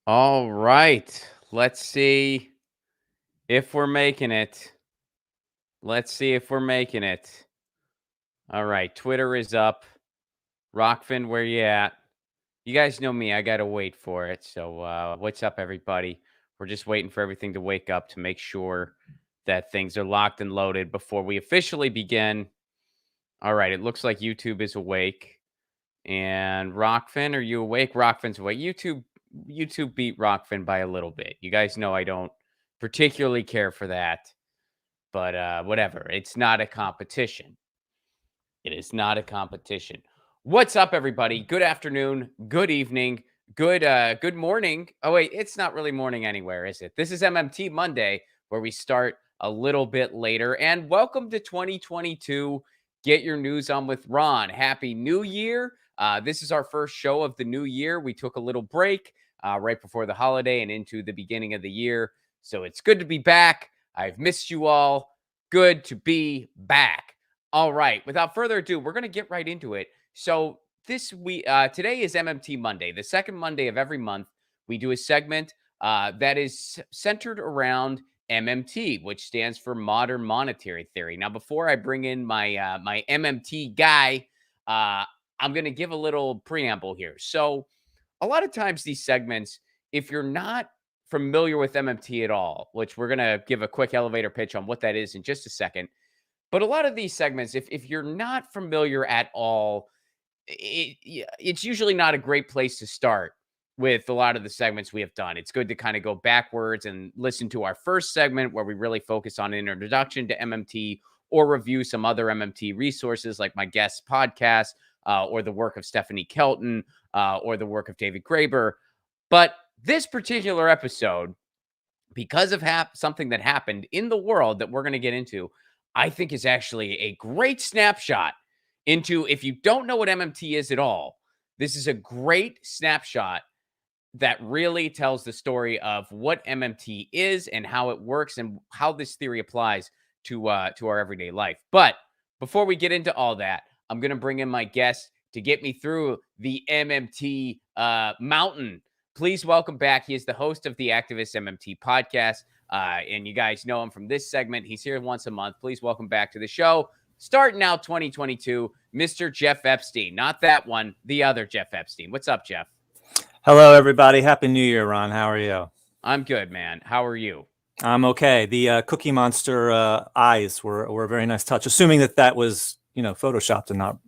All right. Let's see if we're making it. Let's see if we're making it. All right. Twitter is up. Rockfin, where you at? You guys know me. I got to wait for it. So, what's up, everybody? We're just waiting for everything to wake up to make sure that things are locked and loaded before we officially begin. All right. It looks like YouTube is awake. And Rockfin, are you awake? Rockfin's awake. YouTube beat Rockfin by a little bit. You guys know I don't particularly care for that, but whatever. It's not a competition. It is not a competition. What's up, everybody? Good afternoon, good evening, good morning. Oh wait, it's not really morning anywhere, is it? This is MMT Monday, where we start a little bit later. And welcome to 2022. Get your news on with Ron. Happy New Year. This is our first show of the new year. We took a little break right before the holiday and into the beginning of the year. So it's good to be back. I've missed you all. Good to be back. All right. Without further ado, we're going to get right into it. So this week, today is MMT Monday, the second Monday of every month. We do a segment that is centered around MMT, which stands for Modern Monetary Theory. Now, before I bring in my my MMT guy, I'm going to give a little preamble here. So, a lot of times these segments, if you're not familiar with MMT at all, which we're going to give a quick elevator pitch on what that is in just a second. But a lot of these segments, if you're not familiar at all, it's usually not a great place to start with a lot of the segments we have done. It's good to kind of go backwards and listen to our first segment where we really focus on an introduction to MMT or review some other MMT resources like my guest podcast or the work of Stephanie Kelton or the work of David Graeber. But this particular episode, because of something that happened in the world that we're going to get into, I think is actually a great snapshot into, if you don't know what MMT is at all, this is a great snapshot that really tells the story of what MMT is and how it works and how this theory applies to our everyday life. But before we get into all that, I'm going to bring in my guest to get me through the MMT mountain. Please welcome back. He is the host of the Activist MMT podcast. And you guys know him from this segment. He's here once a month. Please welcome back to the show. Starting out 2022, Mr. Jeff Epstein. Not that one, the other Jeff Epstein. What's up, Jeff? Hello, everybody. Happy New Year, Ron. How are you? I'm good, man. How are you? I'm okay. The Cookie Monster eyes were a very nice touch, assuming that was, photoshopped and not,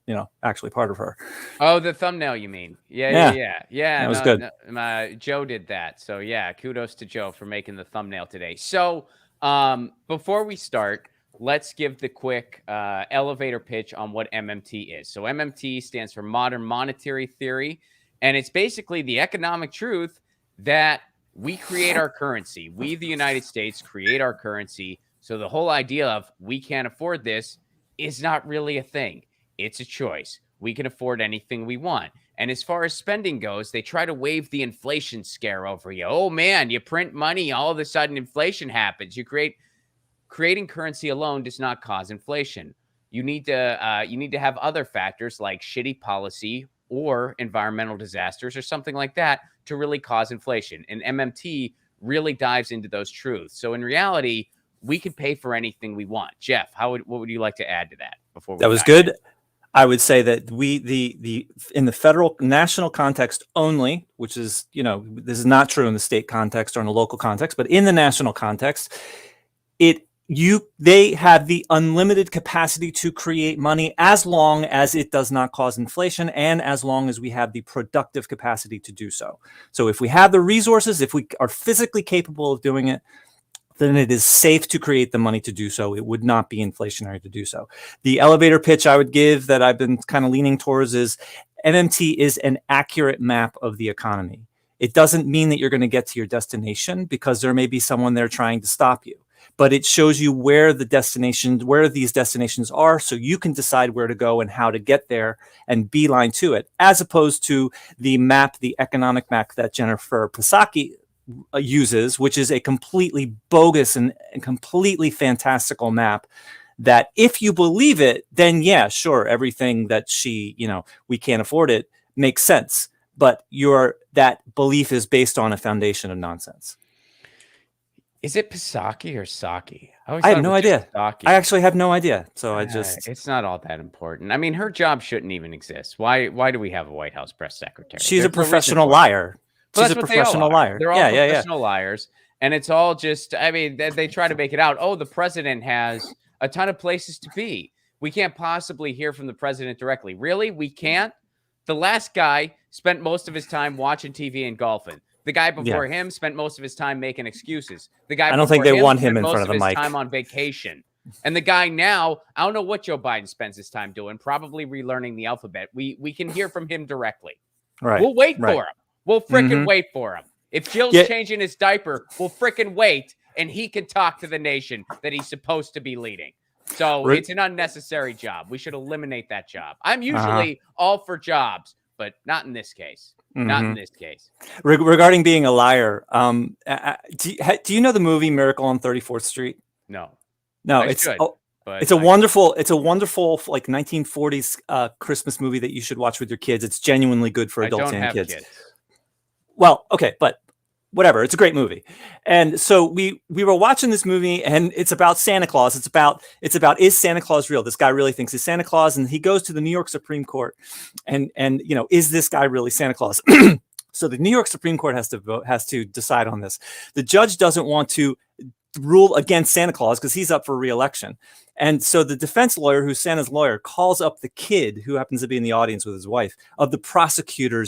actually part of her. Oh, the thumbnail, you mean? Yeah. That was good. Joe did that. So, yeah, kudos to Joe for making the thumbnail today. So, before we start, let's give the quick elevator pitch on what MMT is. So, MMT stands for Modern Monetary Theory, and it's basically the economic truth that we create our currency. We, the United States, create our currency. So, the whole idea of we can't afford this is not really a thing. It's a choice. We can afford anything we want. And as far as spending goes, they try to wave the inflation scare over you. Oh man, you print money, all of a sudden inflation happens. Creating currency alone does not cause inflation. You need to have other factors like shitty policy or environmental disasters or something like that to really cause inflation. And MMT really dives into those truths. So in reality, we could pay for anything we want. Jeff, what would you like to add to that before we? That was good. I would say that the in the federal national context only, which is, this is not true in the state context or in the local context, but in the national context, they have the unlimited capacity to create money as long as it does not cause inflation and as long as we have the productive capacity to do so. So if we have the resources, if we are physically capable of doing it, then it is safe to create the money to do so. It would not be inflationary to do so. The elevator pitch I would give that I've been kind of leaning towards is MMT is an accurate map of the economy. It doesn't mean that you're going to get to your destination because there may be someone there trying to stop you, but it shows you where these destinations are so you can decide where to go and how to get there and beeline to it, as opposed to the economic map that Jennifer Psaki uses, which is a completely bogus and completely fantastical map that if you believe it, then yeah, sure, everything that we can't afford it makes sense. but that belief is based on a foundation of nonsense. Is it Psaki or Saki? I have no idea. I actually have no idea. So it's not all that important. I mean, her job shouldn't even exist. Why do we have a White House press secretary? She's a professional liar. She's a professional liar. They're all professional liars. And it's all just, I mean, they try to make it out. Oh, the president has a ton of places to be. We can't possibly hear from the president directly. Really? We can't? The last guy spent most of his time watching TV and golfing. The guy before him spent most of his time making excuses. The guy I don't think they want him in front of the mic. Time on vacation. And the guy now, I don't know what Joe Biden spends his time doing, probably relearning the alphabet. We can hear from him directly. Right. We'll wait for him. We'll fricking wait for him. If Jill's changing his diaper, we'll fricking wait, and he can talk to the nation that he's supposed to be leading. So it's an unnecessary job. We should eliminate that job. I'm usually all for jobs, but not in this case. Not in this case. Regarding being a liar, do you know the movie Miracle on 34th Street? No. It's a wonderful like 1940s Christmas movie that you should watch with your kids. It's genuinely good for adults and kids. Well, okay, but whatever. It's a great movie. And so we were watching this movie, and it's about Santa Claus. It's about is Santa Claus real? This guy really thinks he's Santa Claus, and he goes to the New York Supreme Court, and is this guy really Santa Claus? So the New York Supreme Court has to decide on this. The judge doesn't want to rule against Santa Claus because he's up for re-election. And so the defense lawyer, who's Santa's lawyer, calls up the kid who happens to be in the audience with his wife of the prosecutor.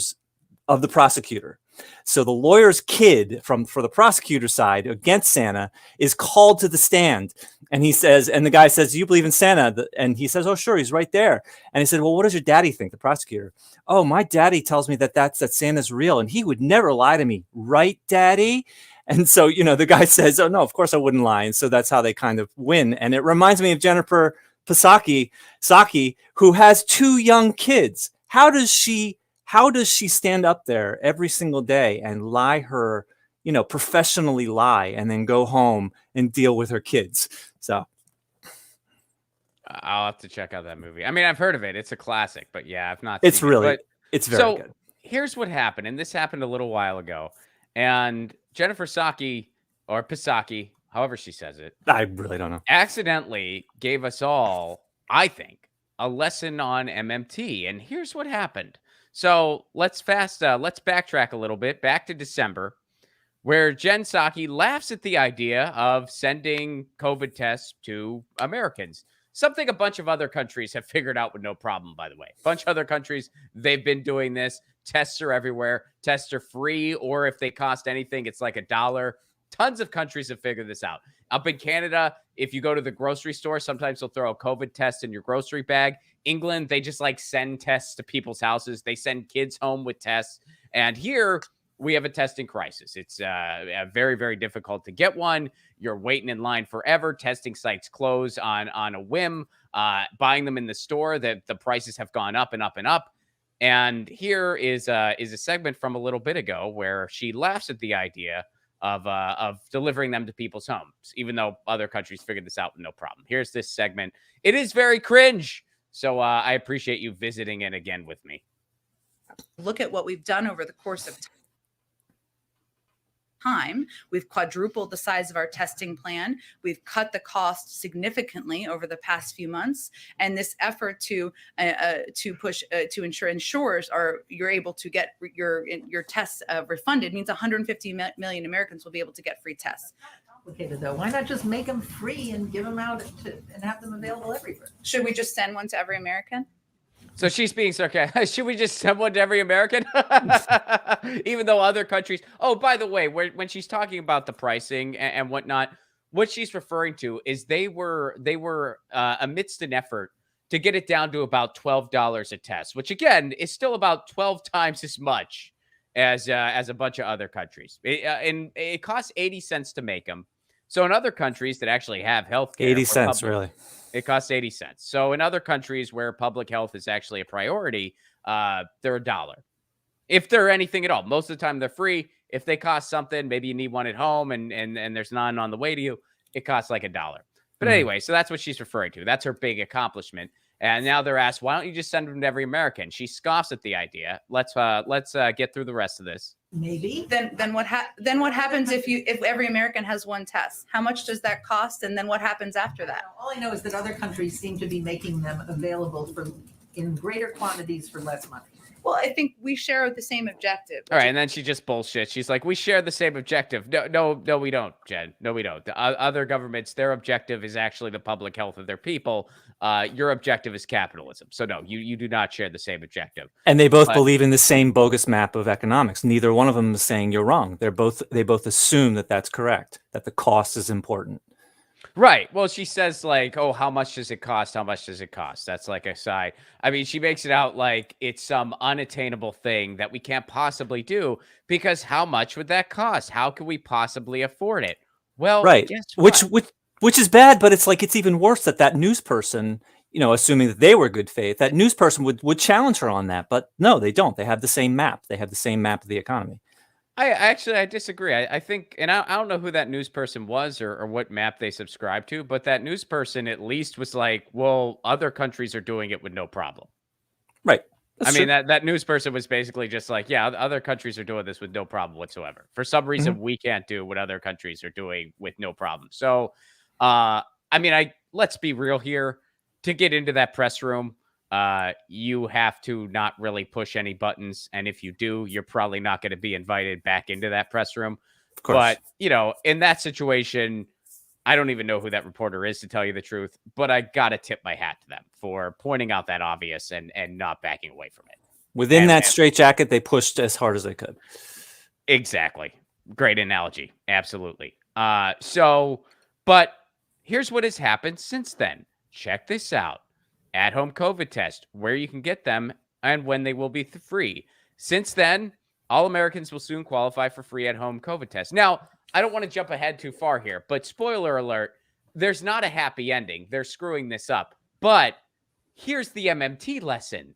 So the lawyer's kid for the prosecutor side against Santa is called to the stand, and the guy says, "Do you believe in Santa?" And he says, "Oh, sure, he's right there." And he said, "Well, what does your daddy think?" The prosecutor, "Oh, my daddy tells me that Santa's real, and he would never lie to me, right, Daddy?" And so, the guy says, "Oh no, of course I wouldn't lie." And so that's how they kind of win. And it reminds me of Jennifer Saki, who has 2 young kids. How does she stand up there every single day and professionally lie, and then go home and deal with her kids? So I'll have to check out that movie. I mean, I've heard of it. It's a classic, but I've not. It's very good. Here's what happened, and this happened a little while ago. And Jennifer Saki, or Psaki, however she says it, I really don't know, accidentally gave us all, I think, a lesson on MMT. And here's what happened. So let's backtrack a little bit back to December, where Jen Psaki laughs at the idea of sending COVID tests to Americans. Something a bunch of other countries have figured out with no problem, by the way. A bunch of other countries, they've been doing this. Tests are everywhere. Tests are free, or if they cost anything, it's like $1. Tons of countries have figured this out. Up in Canada, if you go to the grocery store, sometimes they'll throw a COVID test in your grocery bag. England, they just send tests to people's houses. They send kids home with tests. And here we have a testing crisis. It's very, very difficult to get one. You're waiting in line forever. Testing sites close on a whim. Buying them in the store, the prices have gone up and up and up. And here is a segment from a little bit ago where she laughs at the idea of delivering them to people's homes, even though other countries figured this out with no problem. Here's this segment. It is very cringe. So I appreciate you visiting it again with me. Look at what we've done over the course of time. We've quadrupled the size of our testing plan. We've cut the cost significantly over the past few months. And this effort to push to ensure insurers you're able to get your tests refunded means 150 million Americans will be able to get free tests. Complicated though. Why not just make them free and give them out and have them available everywhere? Should we just send one to every American? So she's being sarcastic. Should we just send one to every American? Even though other countries. Oh, by the way, when she's talking about the pricing and whatnot, what she's referring to is they were amidst an effort to get it down to about $12 a test, which again is still about 12 times as much as a bunch of other countries. And it costs 80 cents to make them. So in other countries that actually have healthcare, 80 cents, really. It costs 80 cents. So in other countries where public health is actually a priority, they're $1. If they're anything at all. Most of the time they're free. If they cost something, maybe you need one at home and there's none on the way to you, it costs like $1. But anyway, so that's what she's referring to. That's her big accomplishment. And now they're asked, why don't you just send them to every American? She scoffs at the idea. Let's get through the rest of this. Maybe. Then what happens if every American has one test? How much does that cost? And then what happens after that? All I know is that other countries seem to be making them available in greater quantities for less money. Well, I think we share the same objective. All right, and then she just bullshits. She's like, we share the same objective. No, we don't, Jen. No, we don't. The other governments, their objective is actually the public health of their people. Your objective is capitalism. So no, you do not share the same objective. And they both believe in the same bogus map of economics. Neither one of them is saying you're wrong. They both assume that that's correct, that the cost is important. Right. Well, she says like, oh, how much does it cost? How much does it cost? That's like a side. I mean, she makes it out like it's some unattainable thing that we can't possibly do because how much would that cost? How could we possibly afford it? Well, right. Guess what? Which is bad, but it's like it's even worse that news person, assuming that they were good faith, that news person would challenge her on that. But no, they don't. They have the same map. They have the same map of the economy. I disagree. I think, and I don't know who that news person was or what map they subscribe to, but that news person at least was like, well, other countries are doing it with no problem. Right. I mean, that news person was basically just like, yeah, other countries are doing this with no problem whatsoever. For some reason, we can't do what other countries are doing with no problem. So, I mean, let's be real here. To get into that press room, you have to not really push any buttons. And if you do, you're probably not going to be invited back into that press room. Of course. But, in that situation, I don't even know who that reporter is, to tell you the truth. But I got to tip my hat to them for pointing out that obvious and not backing away from it. Within that straitjacket, they pushed as hard as they could. Exactly. Great analogy. Absolutely. But here's what has happened since then. Check this out. At-home COVID test, where you can get them and when they will be free. Since then, all Americans will soon qualify for free at-home COVID tests. Now, I don't want to jump ahead too far here, but spoiler alert, there's not a happy ending. They're screwing this up. But here's the MMT lesson.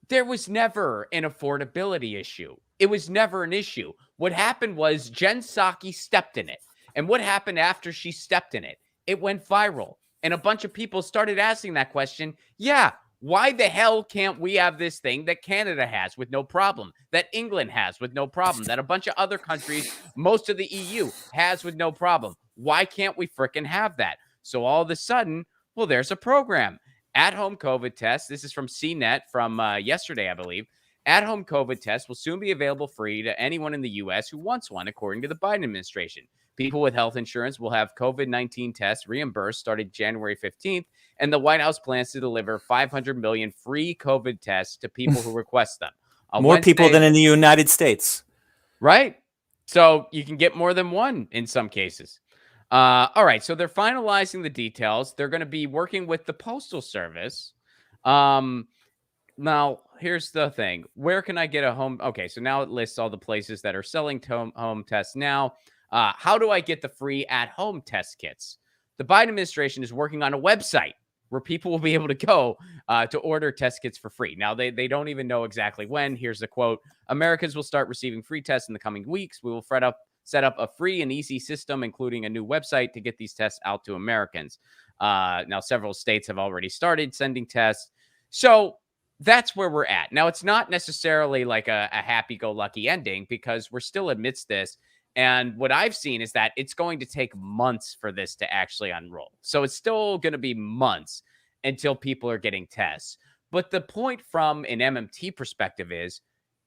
There was never an affordability issue. It was never an issue. What happened was Jen Psaki stepped in it. And what happened after she stepped in it? It went viral. And a bunch of people started asking that question. Yeah, why the hell can't we have this thing that Canada has with no problem, that England has with no problem, that a bunch of other countries, most of the EU has with no problem? Why can't we fricking have that? So all of a sudden, well, there's a program. At-home COVID test. This is from CNET from yesterday, I believe. At-home COVID test will soon be available free to anyone in the U.S. who wants one, according to the Biden administration. People with health insurance will have COVID-19 tests reimbursed starting January 15th, and the White House plans to deliver 500 million free COVID tests to people who request them. More people than in the United States. Right? So you can get more than one in some cases. All right, so they're finalizing the details. They're going to be working with the Postal Service. Now, here's the thing. Where can I get a home? Okay, so now it lists all the places that are selling home tests now. How do I get the free at-home test kits? The Biden administration is working on a website where people will be able to go to order test kits for free. Now, they don't even know exactly when. Here's the quote. Americans will start receiving free tests in the coming weeks. We will set up a free and easy system, including a new website to get these tests out to Americans. Now, several states have already started sending tests. So that's where we're at. Now, it's not necessarily like a happy-go-lucky ending because we're still amidst this. And what I've seen is that it's going to take months for this to actually unroll. So it's still going to be months until people are getting tests. But the point from an MMT perspective is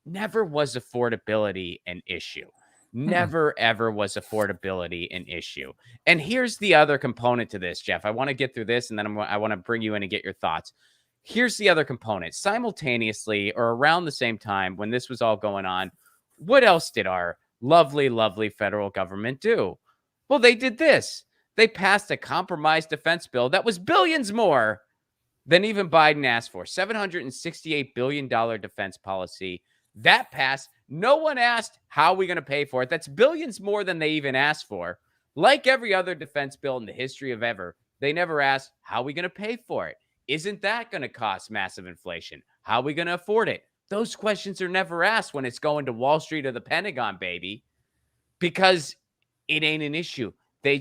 never was affordability an issue. Never, ever was affordability an issue. And here's the other component to this, Jeff. I want to get through this, and then I want to bring you in and get your thoughts. Here's the other component. Simultaneously, or around the same time when this was all going on, what else did our lovely, lovely federal government do? Well, they did this. They passed a compromise defense bill that was billions more than even Biden asked for. $768 billion defense policy. That passed. No one asked, how are we going to pay for it? That's billions more than they even asked for. Like every other defense bill in the history of ever, they never asked, how are we going to pay for it? Isn't that going to cost massive inflation? How are we going to afford it? Those questions are never asked when it's going to Wall Street or the Pentagon, baby, because it ain't an issue. They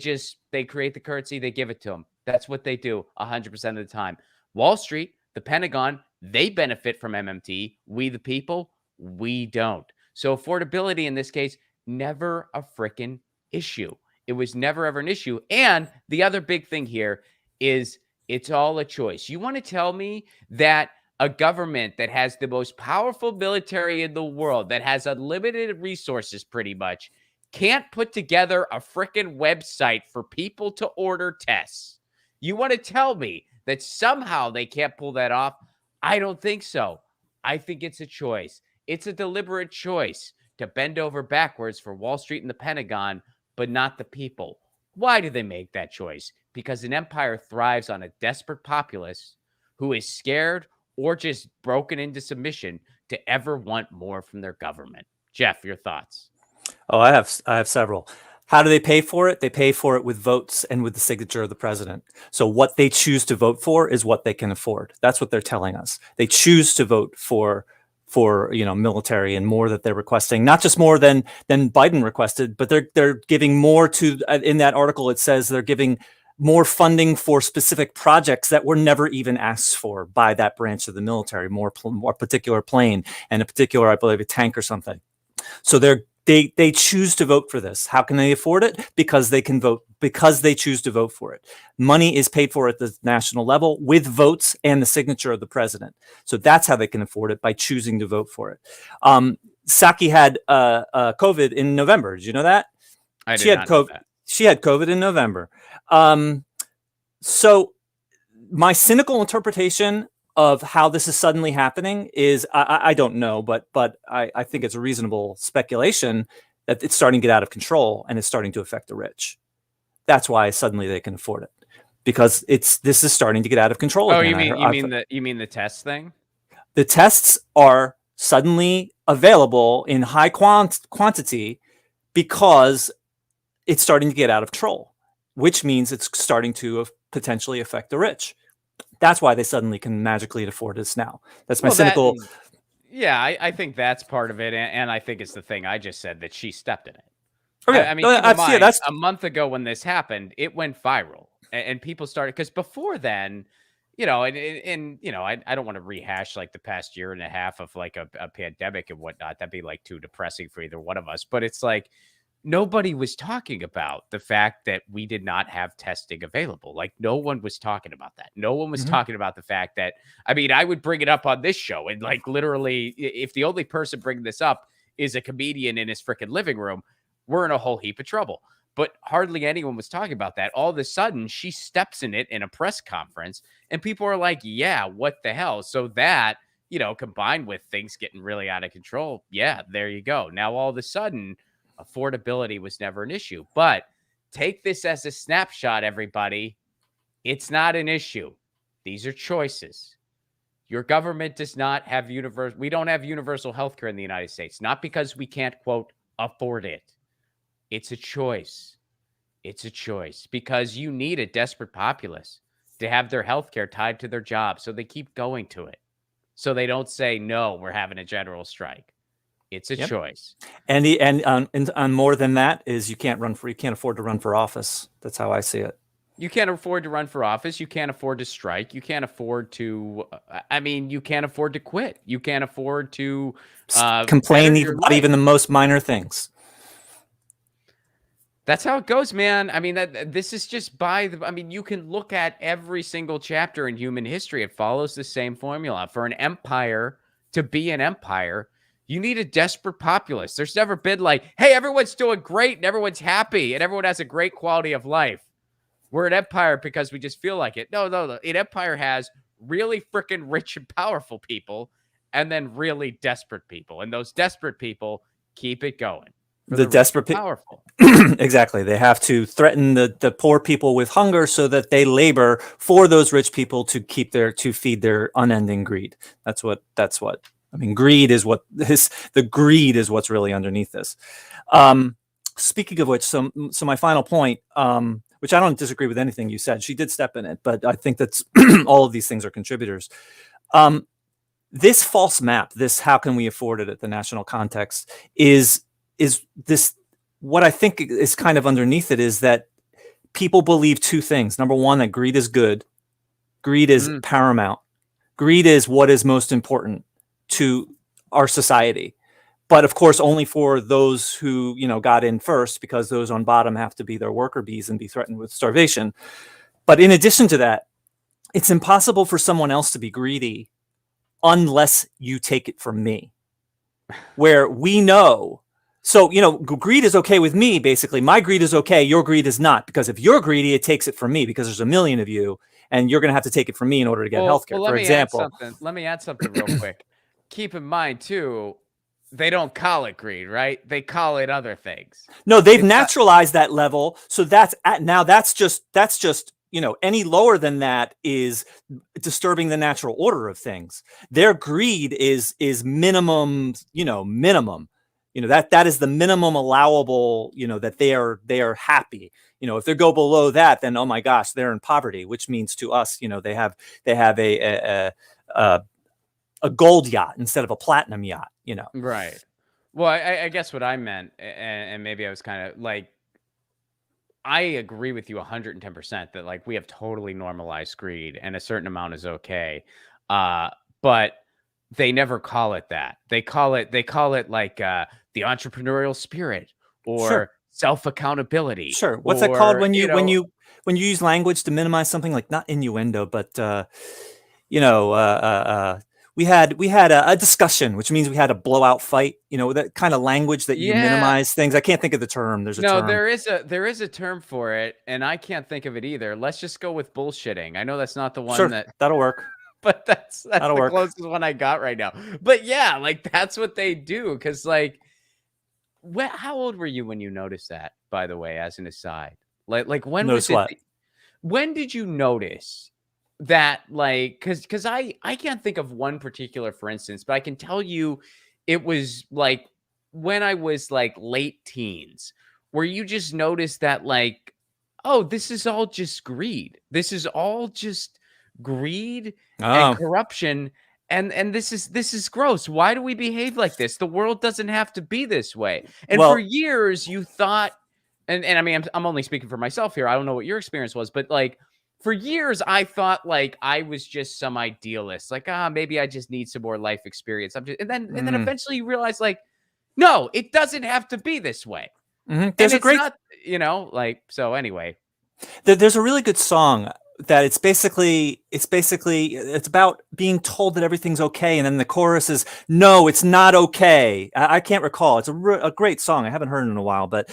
create the currency, they give it to them. That's what they do 100% of the time. Wall Street, The Pentagon, they benefit from MMT. We, the people, we don't. So affordability in this case, never a frickin' issue. It was never, ever an issue. And the other big thing here is it's all a choice. You want to tell me that a government that has the most powerful military in the world, that has unlimited resources pretty much, can't put together a frickin' website for people to order tests? You want to tell me that somehow they can't pull that off? I don't think so. I think it's a choice. It's a deliberate choice to bend over backwards for Wall Street and the Pentagon, but not the people. Why do they make that choice? Because an empire thrives on a desperate populace who is scared or just broken into submission to ever want more from their government. Jeff, your thoughts? Oh, I have several. How do they pay for it? They pay for it with votes and with the signature of the president. So what they choose to vote for is what they can afford. That's what they're telling us. They choose to vote for military and more that they're requesting, not just more than Biden requested, but they're giving more to. In that article, it says they're giving more funding for specific projects that were never even asked for by that branch of the military. More particular plane and a particular, I believe, a tank or something. So they choose to vote for this. How can they afford it? Because they can vote, because they choose to vote for it. Money is paid for at the national level with votes and the signature of the president. So that's how they can afford it, by choosing to vote for it. Psaki had COVID in November. Did you know that? I did not know that. She had COVID in November. So my cynical interpretation of how this is suddenly happening is, I don't know, but I think it's a reasonable speculation that it's starting to get out of control and it's starting to affect the rich. That's why suddenly they can afford it, because this is starting to get out of control. Oh, again. you mean the test thing? The tests are suddenly available in high quantity because it's starting to get out of control, which means it's starting to potentially affect the rich. That's why they suddenly can magically afford this now. That's my cynical. I think that's part of it, and I think it's the thing I just said, that she stepped in it. Okay, I mean, keep in mind, a month ago when this happened, it went viral, and people started, because before then, I don't want to rehash like the past year and a half of like a pandemic and whatnot. That'd be like too depressing for either one of us. But it's like, nobody was talking about the fact that we did not have testing available. Like, no one was talking about that. No one was talking about the fact that, I mean, I would bring it up on this show, and like literally, if the only person bringing this up is a comedian in his freaking living room, we're in a whole heap of trouble. But hardly anyone was talking about that. All of a sudden, she steps in it in a press conference, and people are like, yeah, what the hell? So that, combined with things getting really out of control, yeah, there you go. Now, all of a sudden, affordability was never an issue. But take this as a snapshot, everybody. It's not an issue. These are choices. Your government does not have we don't have universal health care in the United States, not because we can't, quote, afford it. It's a choice. It's a choice because you need a desperate populace to have their health care tied to their job, so they keep going to it. So they don't say, no, we're having a general strike. It's a choice. And more than that is you can't afford to run for office. That's how I see it. You can't afford to run for office. You can't afford to strike. You can't afford to, you can't afford to quit. You can't afford to complain about even the most minor things. That's how it goes, man. I mean, this is just you can look at every single chapter in human history. It follows the same formula. For an empire to be an empire, you need a desperate populace. There's never been like, hey, everyone's doing great and everyone's happy and everyone has a great quality of life. We're an empire because we just feel like it. No. An empire has really freaking rich and powerful people and then really desperate people. And those desperate people keep it going. The desperate powerful. Exactly. They have to threaten the poor people with hunger so that they labor for those rich people to feed their unending greed. That's what greed is the greed is what's really underneath this. Speaking of which, so my final point, which I don't disagree with anything you said. She did step in it, but I think that's all of these things are contributors. This false map, this how can we afford it at the national context is this, what I think is kind of underneath it is that people believe two things. Number one, that greed is good. Greed is paramount. Greed is what is most important to our society. But of course, only for those who, got in first, because those on bottom have to be their worker bees and be threatened with starvation. But in addition to that, it's impossible for someone else to be greedy unless you take it from me. Where we know, so, greed is okay with me, basically. My greed is okay, your greed is not. Because if you're greedy, it takes it from me, because there's a million of you, and you're going to have to take it from me in order to get healthcare, for example. Let me add something real quick. Keep in mind, too, they don't call it greed, right? They call it other things. No, they've naturalized that level. So that's just, any lower than that is disturbing the natural order of things. Their greed is minimum, minimum. That is the minimum allowable, that they are happy. If they go below that, then, oh my gosh, they're in poverty, which means to us, they have a gold yacht instead of a platinum yacht, Right. Well, I guess what I meant, and maybe I was kind of like, I agree with you 110% that like we have totally normalized greed and a certain amount is okay. But they never call it that. They call it like the entrepreneurial spirit or Sure. self-accountability. Sure. What's that called when you use language to minimize something, like not innuendo, but we had a discussion, which means we had a blowout fight, that kind of language that you minimize things. I can't think of the term. There's a term. There is a term for it, and I can't think of it either. Let's just go with bullshitting. I know that's not the one. Sure, that'll work. But that's the closest one I got right now. But yeah, like that's what they do. Because like, how old were you when you noticed that? By the way, as an aside, like when Notice was it? What? When did you notice that? Like, because I can't think of one particular, for instance, but I can tell you, it was like when I was like late teens, where you just noticed that like, oh, this is all just greed. This is all just greed and corruption, and this is gross. Why do we behave like this? The world doesn't have to be this way. And for years you thought, and I mean, I'm only speaking for myself here, I don't know what your experience was, but like for years I thought like I was just some idealist, like maybe I just need some more life experience. And then eventually you realize like, no, it doesn't have to be this way. There's a great, so anyway, there's a really good song that it's about being told that everything's okay, and then the chorus is, no, it's not okay. I can't recall. It's a great song. I haven't heard it in a while, but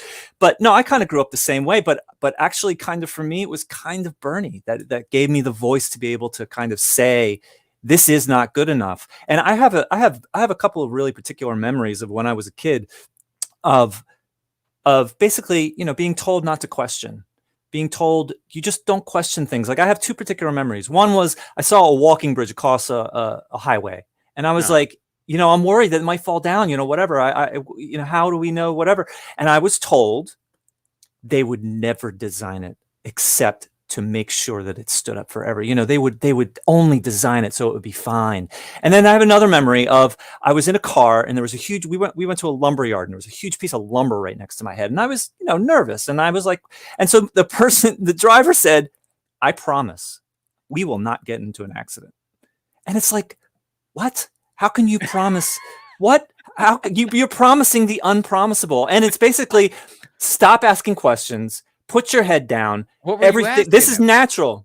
no, I kind of grew up the same way, but actually kind of for me, it was kind of Bernie that gave me the voice to be able to kind of say, this is not good enough. And I have a couple of really particular memories of when I was a kid of basically, being told not to question. Being told you just don't question things. Like I have two particular memories. One was I saw a walking bridge across a highway, and I was like, I'm worried that it might fall down. Whatever. How do we know? Whatever. And I was told they would never design it except to make sure that it stood up forever. They would only design it so it would be fine. And then I have another memory of I was in a car and there was we went to a lumber yard and there was a huge piece of lumber right next to my head. And I was, nervous. And I was like, and so the driver said, I promise we will not get into an accident. And it's like, what? How can you promise what? How you're promising the unpromisable? And it's basically stop asking questions. Put your head down. Everything. This is natural.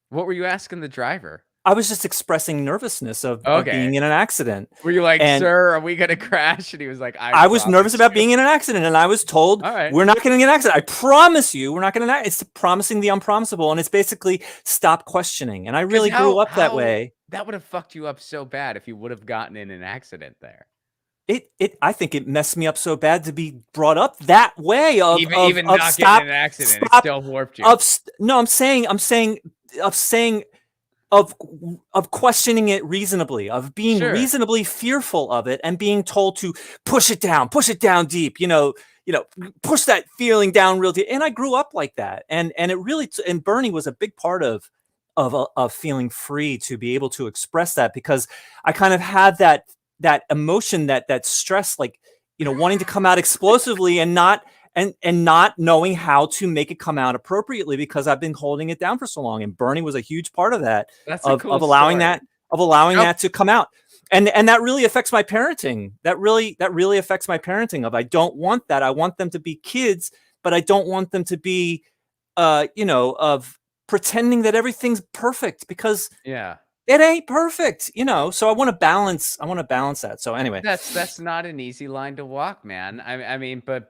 What were you asking the driver? I was just expressing nervousness of being in an accident. Were you like, sir, are we going to crash? And he was like, I was nervous about being in an accident. And I was told, we're not going to get an accident. I promise you, we're not going to. It's promising the unpromisable. And it's basically stop questioning. And I really grew up that way. That would have fucked you up so bad if you would have gotten in an accident there. I think it messed me up so bad to be brought up that way. Even not getting in an accident, it still warped you. I'm saying of questioning it reasonably, of being reasonably fearful of it, and being told to push it down deep. Push that feeling down real deep. And I grew up like that, and it really and Bernie was a big part of feeling free to be able to express that, because I kind of had that emotion, that stress, like, wanting to come out explosively and not knowing how to make it come out appropriately, because I've been holding it down for so long. And Bernie was a huge part of that, of allowing that, of allowing Nope. that to come out. And that really affects my parenting. That really affects my parenting of, I don't want that. I want them to be kids, but I don't want them to be, of pretending that everything's perfect, because Yeah. it ain't perfect, so I want to balance that. So anyway, That's not an easy line to walk, man. I mean, but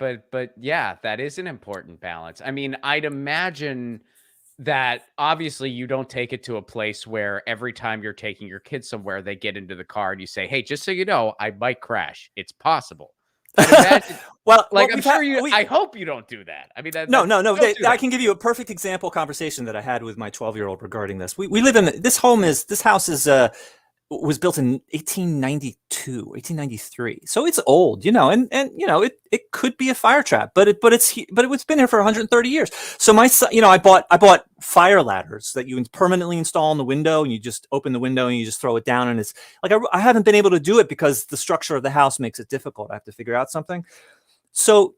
yeah, that is an important balance. I mean, I'd imagine that obviously you don't take it to a place where every time you're taking your kids somewhere, they get into the car and you say, "Hey, just so you know, I might crash. It's possible." I'd imagine, well, like, I'm we've sure had, you. I hope you don't do that. I mean, that no. don't do I that. can give you a perfect example conversation that I had with my 12-year-old regarding this. We live in this house was built in 1893. So it's old, and it could be a fire trap, but it's been here for 130 years. So my son, I bought fire ladders that you permanently install in the window, and you just open the window and you just throw it down. And it's like, I haven't been able to do it because the structure of the house makes it difficult. I have to figure out something. So,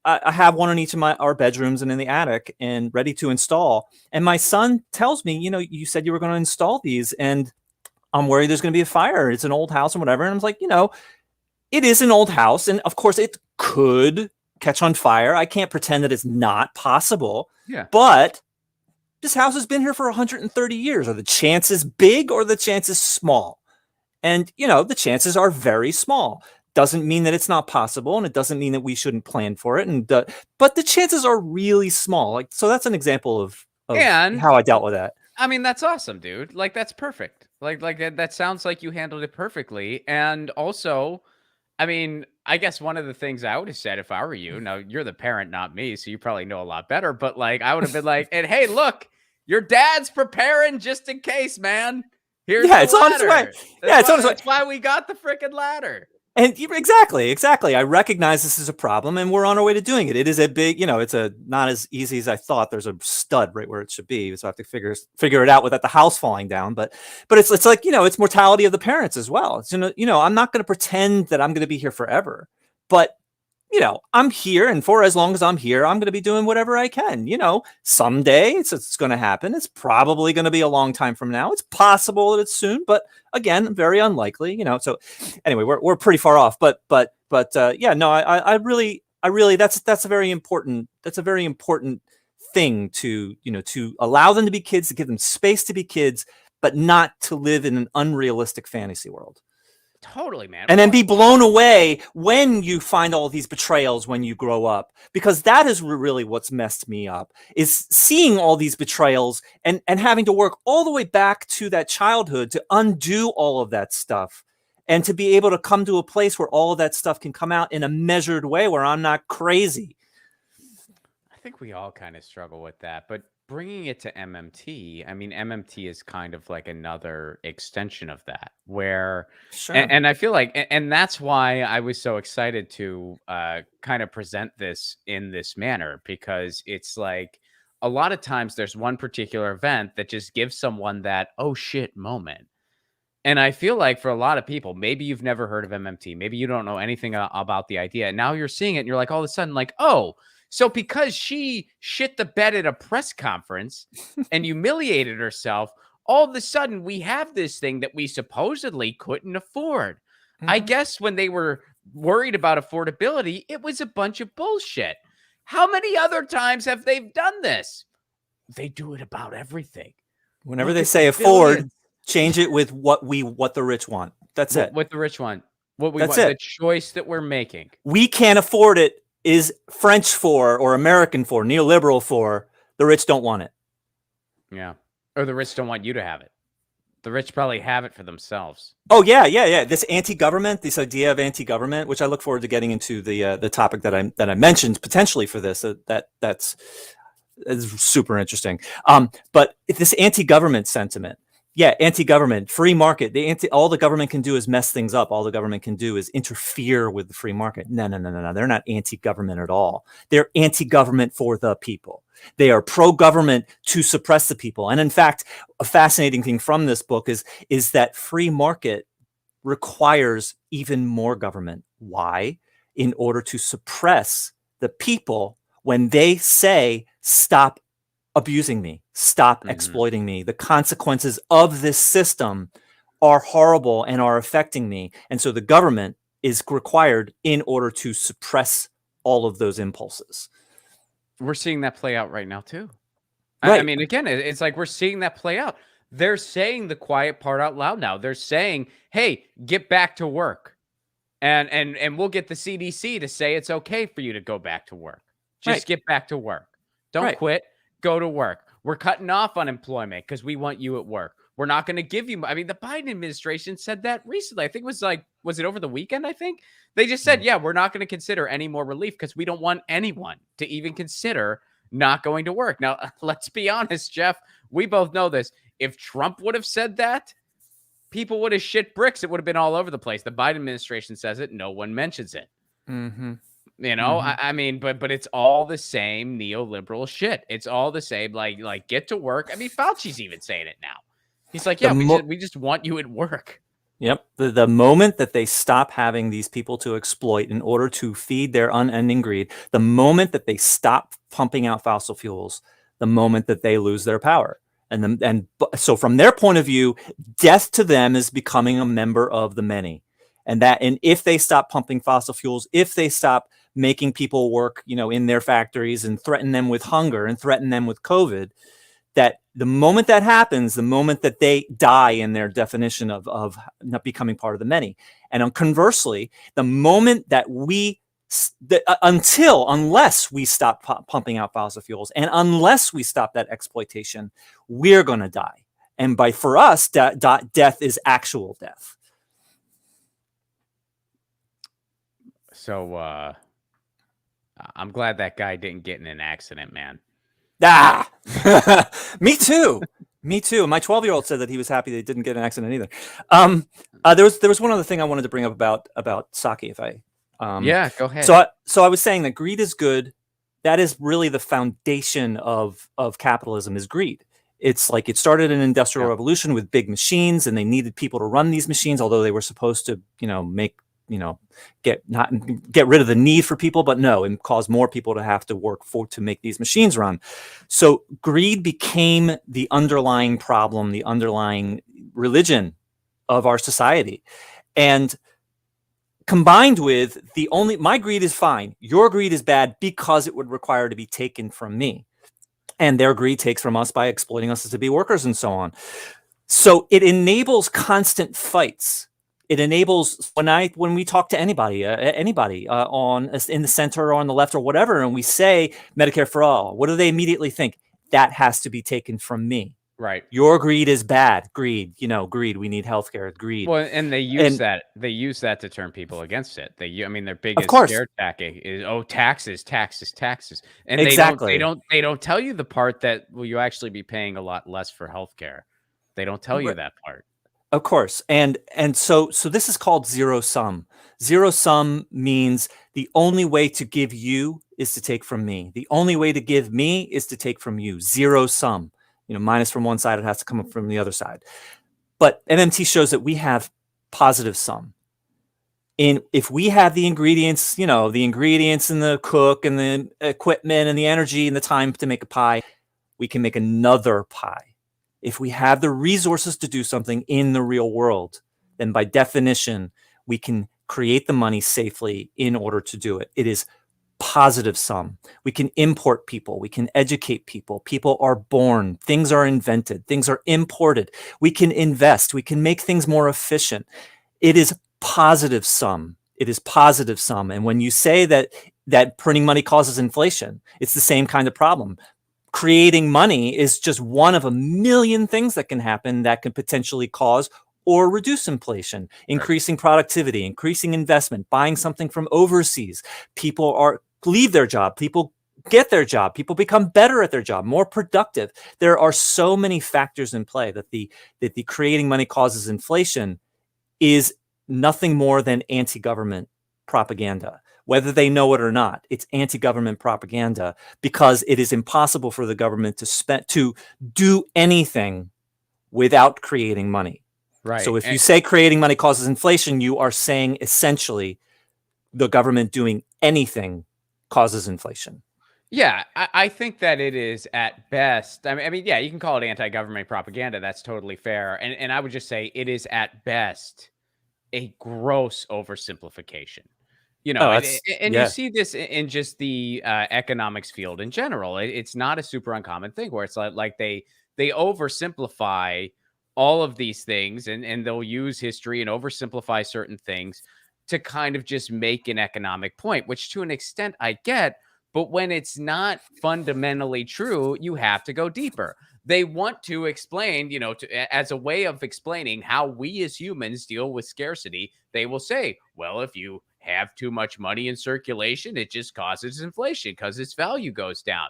I have one in each of our bedrooms and in the attic and ready to install. And my son tells me, you said you were going to install these, and I'm worried there's going to be a fire. It's an old house and whatever. And I'm like, it is an old house. And of course it could catch on fire. I can't pretend that it's not possible. Yeah. But this house has been here for 130 years. Are the chances big or the chances small? And, the chances are very small. Doesn't mean that it's not possible, and it doesn't mean that we shouldn't plan for it. But the chances are really small. So that's an example of And how I dealt with that. I mean, that's awesome, dude. Like, that's perfect. Like that sounds like you handled it perfectly. And also, I mean, I guess one of the things I would have said if I were you, now you're the parent, not me, so you probably know a lot better, but like, I would have been like, and hey, look, your dad's preparing just in case, man. Here's the it's on its way. ladder. It's on its way. That's why we got the freaking ladder. And exactly. I recognize this is a problem, and we're on our way to doing it. It is a big, it's not as easy as I thought. There's a stud right where it should be, so I have to figure it out without the house falling down. But it's like, it's mortality of the parents as well. It's, I'm not going to pretend that I'm going to be here forever, but I'm here, and for as long as I'm here, I'm going to be doing whatever I can. Someday it's going to happen. It's probably going to be a long time from now. It's possible that it's soon, but again, very unlikely. So anyway, we're pretty far off. But yeah, no, I really that's a very important thing to to allow them to be kids, to give them space to be kids, but not to live in an unrealistic fantasy world. Totally, man. And then be blown away when you find all these betrayals when you grow up, because that is really what's messed me up, is seeing all these betrayals and having to work all the way back to that childhood to undo all of that stuff, and to be able to come to a place where all of that stuff can come out in a measured way where I'm not crazy. I think we all kind of struggle with that, but bringing it to MMT, I mean, MMT is kind of like another extension of that, where, Sure. and I feel like, and that's why I was so excited to kind of present this in this manner, because it's like a lot of times there's one particular event that just gives someone that, oh shit moment. And I feel like for a lot of people, maybe you've never heard of MMT, maybe you don't know anything about the idea, and now you're seeing it and you're like, all of a sudden, like, oh, so because she shit the bed at a press conference and humiliated herself, all of a sudden we have this thing that we supposedly couldn't afford. I guess when they were worried about affordability, it was a bunch of bullshit. How many other times have they done this? They do it about everything. Whenever they say afford, change it with what the rich want. That's it. What the rich want. What we That's want. it. The choice that we're making. We can't afford it is French for, or American for, neoliberal for. The rich don't want it. Yeah. Or the rich don't want you to have it. The rich probably have it for themselves. Oh yeah. This anti-government, this idea of anti-government, which I look forward to getting into the topic that I mentioned potentially for this. That's super interesting. But this anti-government sentiment. Yeah, anti-government, free market. All the government can do is mess things up. All the government can do is interfere with the free market. No. They're not anti-government at all. They're anti-government for the people. They are pro-government to suppress the people. And in fact, a fascinating thing from this book is that free market requires even more government. Why? In order to suppress the people when they say, stop abusing me, stop exploiting me. The consequences of this system are horrible and are affecting me. And so the government is required in order to suppress all of those impulses. We're seeing that play out right now too. Right. I mean, again, it's like we're seeing that play out. They're saying the quiet part out loud now. They're saying, "Hey, get back to work," and we'll get the CDC to say it's okay for you to go back to work. Just get back to work. Don't quit. Go to work. We're cutting off unemployment because we want you at work. We're not going to give you. I mean, the Biden administration said that recently. I think it was was it over the weekend? I think they just said, yeah, we're not going to consider any more relief because we don't want anyone to even consider not going to work. Now, let's be honest, Jeff. We both know this. If Trump would have said that, people would have shit bricks. It would have been all over the place. The Biden administration says it. No one mentions it. Mm-hmm. You know, I mean, but it's all the same neoliberal shit. It's all the same, like get to work. I mean, Fauci's even saying it now. He's like, yeah, we just want you at work. Yep. The moment that they stop having these people to exploit in order to feed their unending greed, the moment that they stop pumping out fossil fuels, the moment that they lose their power. So from their point of view, death to them is becoming a member of the many. And if they stop pumping fossil fuels, if they stop making people work, in their factories and threaten them with hunger and threaten them with COVID, that the moment that happens, the moment that they die in their definition of not becoming part of the many. And conversely, the moment that unless we stop pumping out fossil fuels and unless we stop that exploitation, we're going to die. And for us, death is actual death. So I'm glad that guy didn't get in an accident, man. Me too. My 12-year-old said that he was happy they didn't get in an accident either. There was one other thing I wanted to bring up about sake, if I. Yeah, go ahead. So I was saying that greed is good. That is really the foundation of capitalism is greed. It's like it started an industrial revolution with big machines, and they needed people to run these machines, although they were supposed to, get rid of the need for people, but no, and cause more people to have to work to make these machines run. So greed became the underlying problem, the underlying religion of our society. And combined with my greed is fine. Your greed is bad because it would require to be taken from me. And their greed takes from us by exploiting us to be workers and so on. So it enables constant fights. It enables when we talk to anybody in the center or on the left or whatever, and we say Medicare for all, what do they immediately think? That has to be taken from me. Right. Your greed is bad. Greed. Greed. We need healthcare. Greed. Well, and they use that to turn people against it. Their biggest scare tactic is taxes, and exactly. They don't tell you the part that you actually be paying a lot less for healthcare. They don't tell you that part. Of course. And so this is called zero sum. Zero sum means the only way to give you is to take from me. The only way to give me is to take from you. Zero sum. Minus from one side, it has to come up from the other side. But MMT shows that we have positive sum. If we have the ingredients, and the cook and the equipment and the energy and the time to make a pie, we can make another pie. If we have the resources to do something in the real world, then by definition, we can create the money safely in order to do it. It is positive sum. We can import people. We can educate people. People are born. Things are invented. Things are imported. We can invest. We can make things more efficient. It is positive sum. It is positive sum. And when you say that printing money causes inflation, it's the same kind of problem. Creating money is just one of a million things that can happen that can potentially cause or reduce inflation, increasing productivity, increasing investment, buying something from overseas. People leave their job. People get their job. People become better at their job, more productive. There are so many factors in play that the creating money causes inflation is nothing more than anti-government propaganda. Whether they know it or not, it's anti-government propaganda because it is impossible for the government to do anything without creating money. Right. So if you say creating money causes inflation, you are saying essentially the government doing anything causes inflation. Yeah, I think that it is at best. I mean, yeah, you can call it anti-government propaganda. That's totally fair. And I would just say it is at best a gross oversimplification. You know, Oh, and that's and you yeah. see this in just the economics field in general. It's not a super uncommon thing where it's like they oversimplify all of these things, and they'll use history and oversimplify certain things to kind of just make an economic point, which to an extent I get. But when it's not fundamentally true, you have to go deeper. They want to explain, as a way of explaining how we as humans deal with scarcity. They will say, well, if you have too much money in circulation, it just causes inflation because its value goes down.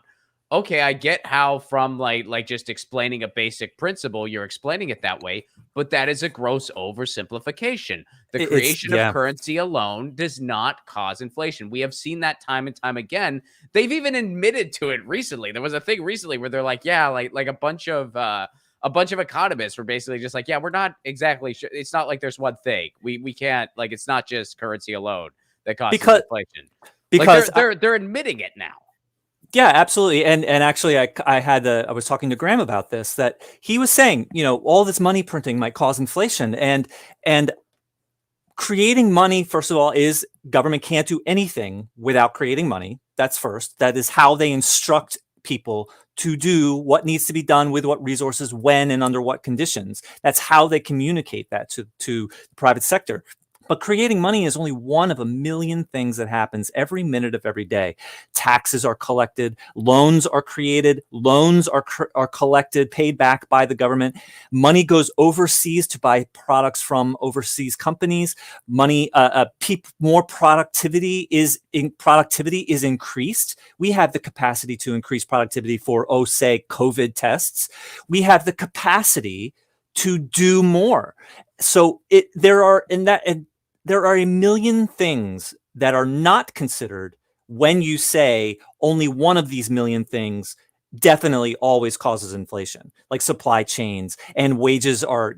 Okay, I get how from like just explaining a basic principle, you're explaining it that way, but that is a gross oversimplification. The It's creation of yeah. currency alone does not cause inflation. We have seen that time and time again. They've even admitted to it recently. There was a thing recently where they're like, yeah, like a bunch of economists were basically just like, yeah, we're not exactly sure. It's not like there's one thing. We can't, like, it's not just currency alone that causes Because inflation. Like because they're admitting it now. Yeah, absolutely. And actually, I was talking to Graham about this, that he was saying, all this money printing might cause inflation, and creating money, first of all, is government can't do anything without creating money. That's first. That is how they instruct people to do what needs to be done with what resources, when, and under what conditions. That's how they communicate that to the private sector. But creating money is only one of a million things that happens every minute of every day. Taxes are collected, loans are created, loans are collected, paid back by the government. Money goes overseas to buy products from overseas companies. Money, more productivity is increased. We have the capacity to increase productivity for, say, COVID tests. We have the capacity to do more. So there are a million things that are not considered when you say only one of these million things definitely always causes inflation, like supply chains, and wages are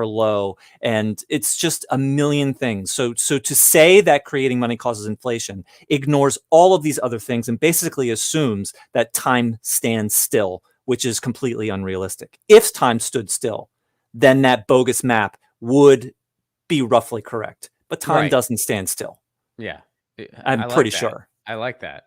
low, and it's just a million things. So to say that creating money causes inflation ignores all of these other things and basically assumes that time stands still, which is completely unrealistic. If time stood still, then that bogus map would be roughly correct, but time Right. doesn't stand still. Yeah. I'm pretty sure. I like that.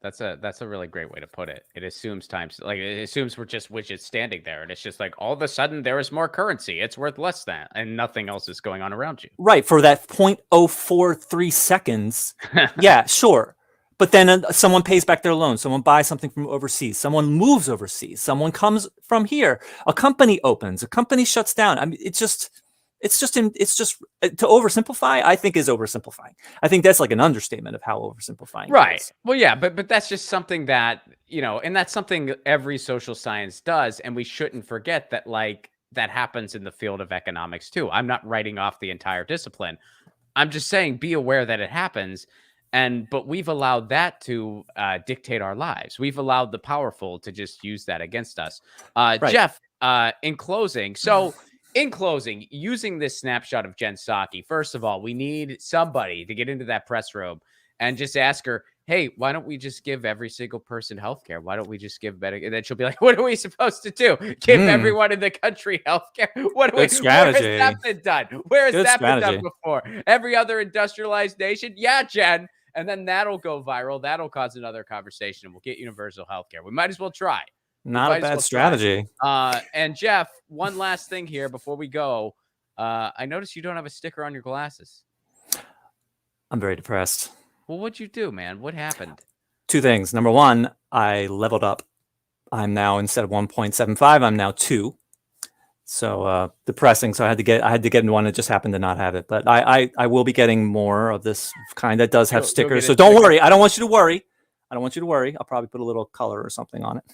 That's a really great way to put it. It assumes it assumes we're just widgets standing there, and it's just like all of a sudden there is more currency. It's worth less than, and nothing else is going on around you. Right, for that 0.043 seconds. Yeah, sure. But then someone pays back their loan. Someone buys something from overseas. Someone moves overseas. Someone comes from here. A company opens. A company shuts down. I mean, it's just to oversimplify, I think, is oversimplifying. I think that's like an understatement of how oversimplifying Right. it is. Well, yeah, but that's just something that, and that's something every social science does, and we shouldn't forget that, like, that happens in the field of economics too. I'm not writing off the entire discipline. I'm just saying, be aware that it happens. But we've allowed that to dictate our lives. We've allowed the powerful to just use that against us. Right. Jeff, in closing, using this snapshot of Jen Psaki, first of all, we need somebody to get into that press room and just ask her, hey, why don't we just give every single person healthcare? Why don't we just give better? And then she'll be like, what are we supposed to do? Give everyone in the country healthcare? Where has that been done? Where has that been done before? Every other industrialized nation? Yeah, Jen. And then that'll go viral. That'll cause another conversation. We'll get universal healthcare. We might as well try. Not a bad strategy. And Jeff, one last thing here before we go. I noticed you don't have a sticker on your glasses. I'm very depressed. Well, what'd you do, man? What happened? Two things. Number one, I leveled up. I'm now, instead of 1.75, I'm now 2. So depressing. So I had to get into one that just happened to not have it. But I will be getting more of this kind that does have stickers. So don't worry. I don't want you to worry. I'll probably put a little color or something on it.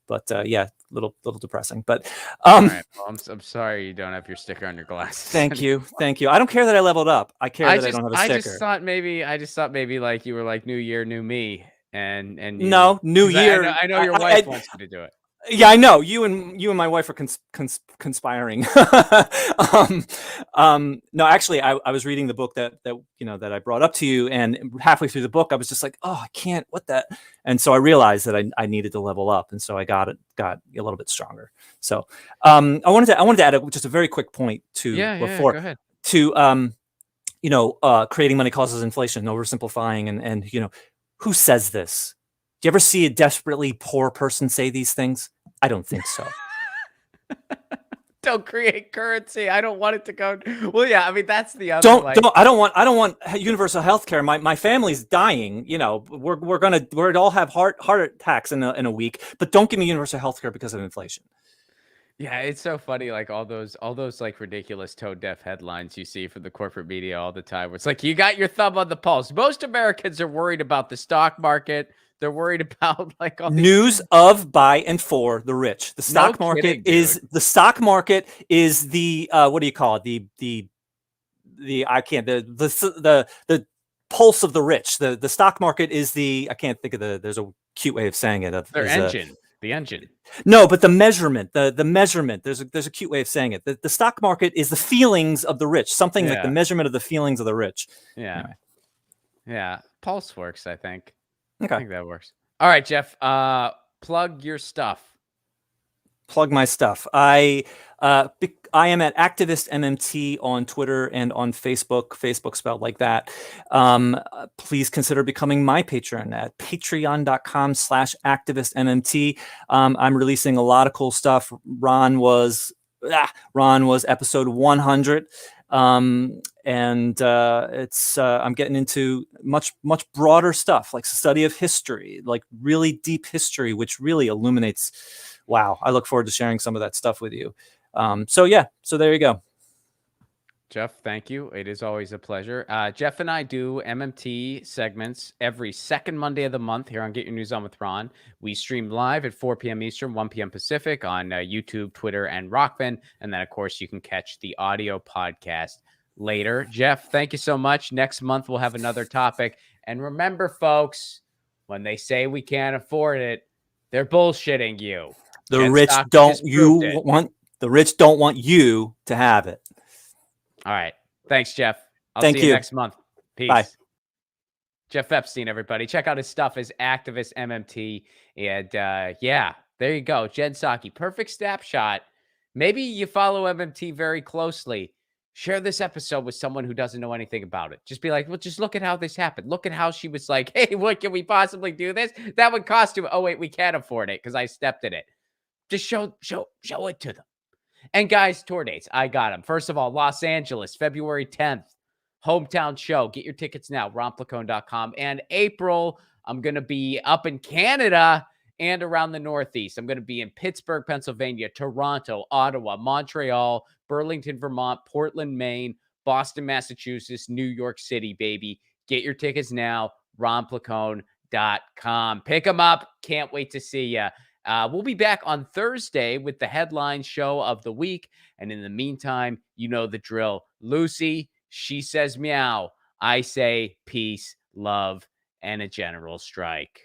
But yeah, little depressing. But all right, well, I'm sorry you don't have your sticker on your glasses. Thank you. I don't care that I leveled up. I care that I don't have a sticker. I just thought maybe like you were like new year, new me, and no, new year. I know your wife wants you to do it. Yeah, I know you and my wife are conspiring. No, actually, I was reading the book that I brought up to you, and halfway through the book, I was just like, oh, I can't. What that? And so I realized that I needed to level up, and so I got a little bit stronger. So I wanted to add just a very quick point to Go ahead. to creating money causes inflation, oversimplifying, and who says this? Do you ever see a desperately poor person say these things? I don't think so. Don't create currency. I don't want it to go. Well, yeah. I mean, that's the other. I don't want universal health care. My family's dying. We'd all have heart attacks in a week. But don't give me universal health care because of inflation. Yeah, it's so funny. Like all those like ridiculous tone deaf headlines you see from the corporate media all the time. Where it's like you got your thumb on the pulse. Most Americans are worried about the stock market. They're worried about like all news of, by, and for the rich. The stock market is the what do you call it? The pulse of the rich. The stock market is I can't think of there's a cute way of saying it. Their engine. The engine. No, but the measurement, the measurement. There's a cute way of saying it. The stock market is the feelings of the rich. Something like the measurement of the feelings of the rich. Yeah. Anyway. Yeah. Pulse works, I think. Okay. I think that works. All right, Jeff. Plug your stuff. Plug my stuff. I am at activist MMT on Twitter and on Facebook. Facebook spelled like that. Please consider becoming my patron at patreon.com/activistmmt. I'm releasing a lot of cool stuff. Ron was episode 100. And I'm getting into much broader stuff, like study of history, like really deep history, which really illuminates. Wow, I look forward to sharing some of that stuff with you. So there you go. Jeff, thank you. It is always a pleasure. Jeff and I do MMT segments every second Monday of the month here on Get Your News On with Ron. We stream live at 4 p.m. Eastern, 1 p.m. Pacific on YouTube, Twitter, and Rockfin. And then, of course, you can catch the audio podcast later. Jeff, thank you so much. Next month, we'll have another topic. And remember, folks, when they say we can't afford it, they're bullshitting you. The rich don't want you to have it. All right. Thanks, Jeff. I'll see you next month. Peace. Bye. Jeff Epstein, everybody. Check out his stuff as Activist MMT. And there you go. Jen Psaki, perfect snapshot. Maybe you follow MMT very closely. Share this episode with someone who doesn't know anything about it. Just be like, well, just look at how this happened. Look at how she was like, hey, what can we possibly do this? That would cost you. Oh, wait, we can't afford it because I stepped in it. Just show it to them. And guys, tour dates, I got them. First of all, Los Angeles, February 10th, hometown show. Get your tickets now, ronplacone.com. And April, I'm going to be up in Canada and around the Northeast. I'm going to be in Pittsburgh, Pennsylvania, Toronto, Ottawa, Montreal, Burlington, Vermont, Portland, Maine, Boston, Massachusetts, New York City, baby. Get your tickets now, ronplacone.com. Pick them up. Can't wait to see you. We'll be back on Thursday with the headline show of the week. And in the meantime, you know the drill. Lucy, she says meow. I say peace, love, and a general strike.